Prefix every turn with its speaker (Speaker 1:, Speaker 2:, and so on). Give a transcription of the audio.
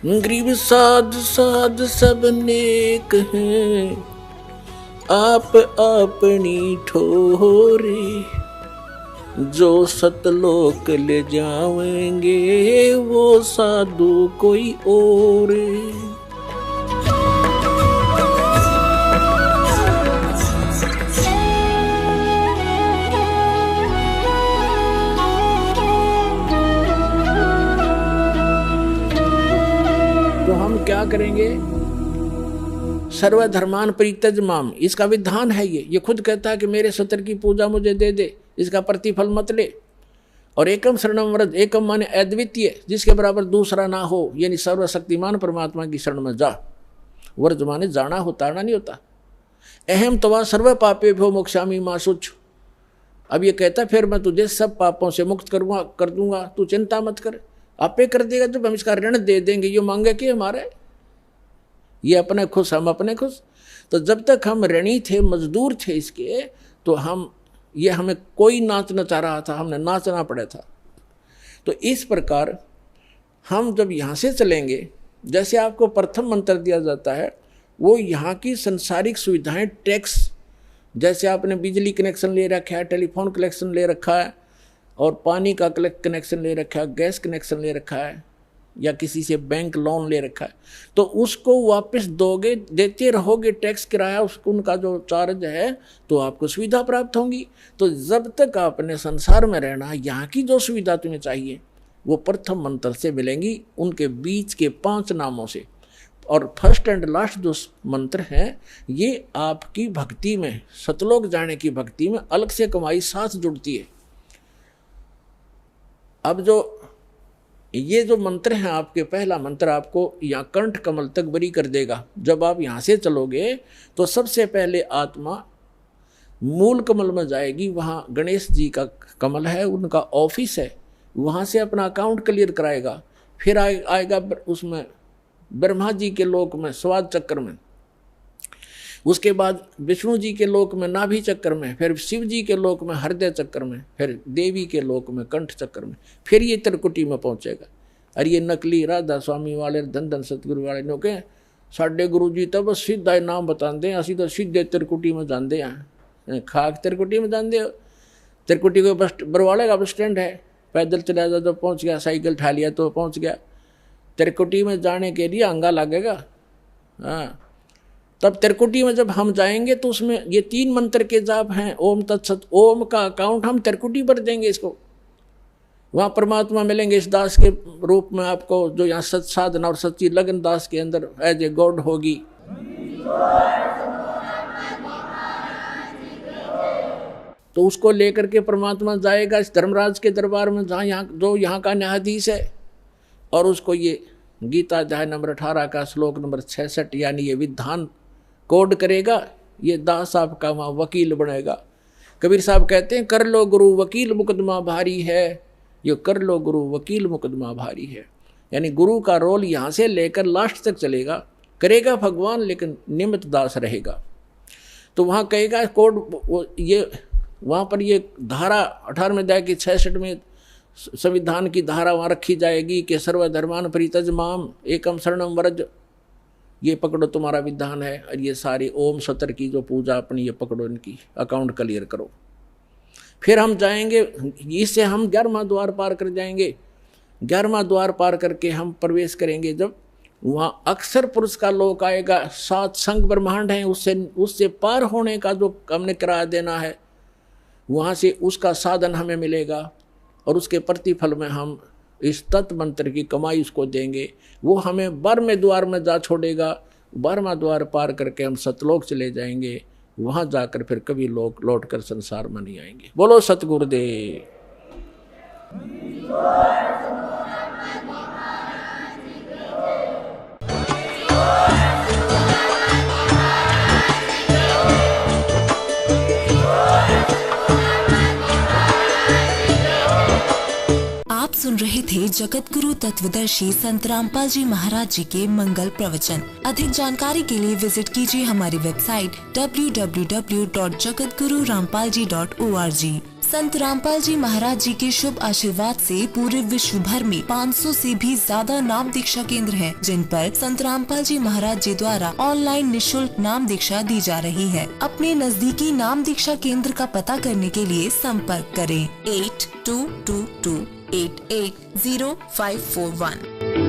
Speaker 1: गरीब साध साध सब नेक हैं, आप अपनी ठोरे, जो सतलोक ले जाएंगे वो साधु कोई और। तो हम क्या करेंगे? सर्वधर्मान परित्यज माम, इसका विधान है ये खुद कहता है कि मेरे सत्र की पूजा मुझे दे दे, इसका प्रतिफल मत ले। और एकम शरणम व्रज, एकम माने अद्वितीय, जिसके बराबर दूसरा ना हो, यानी सर्वशक्तिमान परमात्मा की शरण में जा। व्रज माने जाना हो, ताड़ना नहीं होता। अहम तवा सर्व पापे भो मोक्षामी मां शुच, अब ये कहता फिर मैं तुझे सब पापों से मुक्त कर दूंगा, तू चिंता मत कर, आपे कर देगा। जब हम इसका ऋण दे देंगे, ये मांगे कि हमारे, ये अपने खुश हम अपने खुश। तो जब तक हम ऋणी थे, मजदूर थे इसके, तो ये हमें कोई नाच नचा रहा था, हमने नाचना पड़ा था। तो इस प्रकार हम जब यहाँ से चलेंगे, जैसे आपको प्रथम मंत्र दिया जाता है, वो यहाँ की संसारिक सुविधाएं, टैक्स, जैसे आपने बिजली कनेक्शन ले रखा है, टेलीफोन कनेक्शन ले रखा है, और पानी का कनेक्शन ले रखा है, गैस कनेक्शन ले रखा है, या किसी से बैंक लोन ले रखा है, तो उसको वापस दोगे, देते रहोगे टैक्स किराया, उसको उनका जो चार्ज है, तो आपको सुविधा प्राप्त होंगी। तो जब तक आपने संसार में रहना, यहाँ की जो सुविधा तुम्हें चाहिए वो प्रथम मंत्र से मिलेंगी, उनके बीच के 5 नामों से। और फर्स्ट एंड लास्ट जो मंत्र है, ये आपकी भक्ति में, सतलोक जाने की भक्ति में अलग से कमाई साथ जुड़ती है। अब ये जो मंत्र हैं आपके, पहला मंत्र आपको यहाँ कंठ कमल तक बरी कर देगा। जब आप यहाँ से चलोगे तो सबसे पहले आत्मा मूल कमल में जाएगी, वहाँ गणेश जी का कमल है, उनका ऑफिस है, वहाँ से अपना अकाउंट क्लियर कराएगा। फिर आएगा उसमें ब्रह्मा जी के लोक में स्वाद चक्र में, उसके बाद विष्णु जी के लोक में नाभि चक्र में, फिर शिव जी के लोक में हृदय चक्र में, फिर देवी के लोक में कंठ चक्र में, फिर ये त्रिकुटी में पहुंचेगा। और ये नकली राधा स्वामी वाले, धन धन सतगुरु वाले नो के साढ़े गुरु जी तब सीधा नाम बताते हैं, असी तो सीधे त्रिकुटी में जाते हैं, खाक त्रिकुटी में जाते हो। त्रिकुटी को बस बरवाले का बस स्टैंड है, पैदल चला जाए तो पहुँच गया, साइकिल उठा लिया तो पहुँच गया। त्रिकुटी में जाने के लिए अंगा लगेगा। हाँ, तब त्रिकुटी में जब हम जाएंगे तो उसमें ये 3 मंत्र के जाप हैं, ओम तत्सत। ओम का अकाउंट हम त्रिकुटी पर देंगे इसको, वहाँ परमात्मा मिलेंगे इस दास के रूप में आपको, जो यहाँ सत साधना और सच्ची लगन दास के अंदर एज ए गॉड होगी। तो उसको लेकर के परमात्मा जाएगा इस धर्मराज के दरबार में, जहाँ यहाँ का न्यायाधीश है, और उसको ये गीता अध्याय नंबर 18 का श्लोक नंबर 66 यानी ये विधान कोड करेगा। ये दास आपका वहाँ वकील बनेगा। कबीर साहब कहते हैं, कर लो गुरु वकील मुकदमा भारी है, ये कर लो गुरु वकील मुकदमा भारी है। यानी गुरु का रोल यहाँ से लेकर लास्ट तक चलेगा, करेगा भगवान, लेकिन निमित्त दास रहेगा। तो वहाँ कहेगा कोड, ये वहाँ पर ये धारा 18वें अध्याय की 66 में संविधान की धारा वहाँ रखी जाएगी कि सर्वधर्मान परित्यज माम एकम शरणम व्रज, ये पकड़ो तुम्हारा विधान है। और ये सारी ओम सत्र की जो पूजा अपनी, ये पकड़ो, इनकी अकाउंट क्लियर करो। फिर हम जाएंगे, इससे हम 11वां द्वार पार कर जाएंगे। 11वां द्वार पार करके हम प्रवेश करेंगे, जब वहाँ अक्षर पुरुष का लोक आएगा। 7 संग ब्रह्मांड हैं, उससे पार होने का जो हमने किराया देना है, वहाँ से उसका साधन हमें मिलेगा, और उसके प्रतिफल में हम इस तत्व मंत्र की कमाई उसको देंगे। वो हमें 12वें द्वार में जा छोड़ेगा। 12वां द्वार पार करके हम सतलोक चले जाएंगे। वहाँ जाकर फिर कभी लोग लौट कर संसार में नहीं आएंगे। बोलो सतगुरुदेव।
Speaker 2: आप सुन रहे थे जगत गुरु तत्वदर्शी संत रामपाल जी महाराज जी के मंगल प्रवचन। अधिक जानकारी के लिए विजिट कीजिए हमारी वेबसाइट www.jagatgururampalji.org। संत रामपाल जी महाराज जी के शुभ आशीर्वाद से पूरे विश्व भर में 500 से भी ज्यादा नाम दीक्षा केंद्र हैं, जिन पर संत रामपाल जी महाराज जी द्वारा ऑनलाइन निशुल्क नाम दीक्षा दी जा रही है। अपने नजदीकी नाम दीक्षा केंद्र का पता करने के लिए संपर्क करें 8222880541।